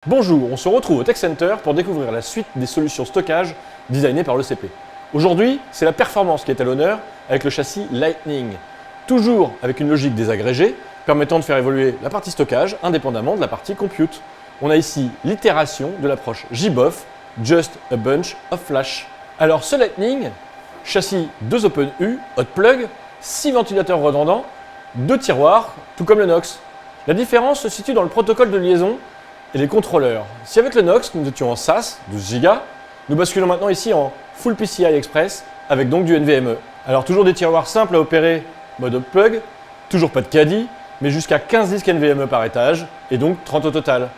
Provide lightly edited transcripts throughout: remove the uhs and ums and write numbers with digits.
Bonjour, on se retrouve au Tech Center pour découvrir la suite des solutions stockage designées par l'ECP. Aujourd'hui, c'est la performance qui est à l'honneur avec le châssis Lightning. Toujours avec une logique désagrégée, permettant de faire évoluer la partie stockage indépendamment de la partie compute. On a ici l'itération de l'approche JBOF, Just a Bunch of Flash. Alors ce Lightning, châssis 2 OpenU, hot plug, 6 ventilateurs redondants, 2 tiroirs, tout comme le Nox. La différence se situe dans le protocole de liaison et les contrôleurs. Si avec le Nox, nous étions en SAS, 12 Go, nous basculons maintenant ici en Full PCI Express, avec donc du NVMe. Alors toujours des tiroirs simples à opérer, mode hot plug, toujours pas de caddie, mais jusqu'à 15 disques NVMe par étage, et donc 30 au total.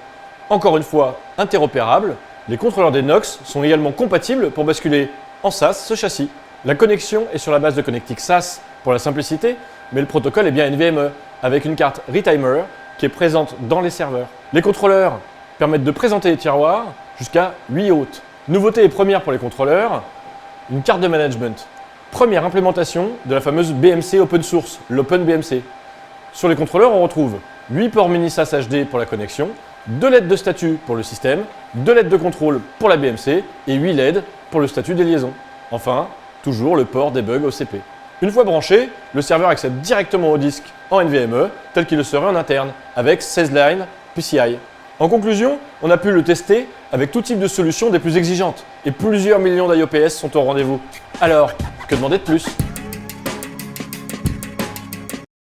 Encore une fois, interopérables, les contrôleurs des Nox sont également compatibles pour basculer en SAS ce châssis. La connexion est sur la base de connectiques SAS pour la simplicité, mais le protocole est bien NVMe, avec une carte retimer qui est présente dans les serveurs. Les contrôleurs permettent de présenter les tiroirs jusqu'à 8 hôtes. Nouveauté et première pour les contrôleurs, une carte de management. Première implémentation de la fameuse BMC open source, l'OpenBMC. Sur les contrôleurs, on retrouve 8 ports mini SAS HD pour la connexion, 2 LED de statut pour le système, 2 LED de contrôle pour la BMC et 8 LED pour le statut des liaisons. Enfin, toujours le port debug OCP. Une fois branché, le serveur accède directement au disque en NVMe, tel qu'il le serait en interne, avec 16 lines PCI. En conclusion, on a pu le tester avec tout type de solutions des plus exigeantes, et plusieurs millions d'IOPS sont au rendez-vous. Alors, que demander de plus ?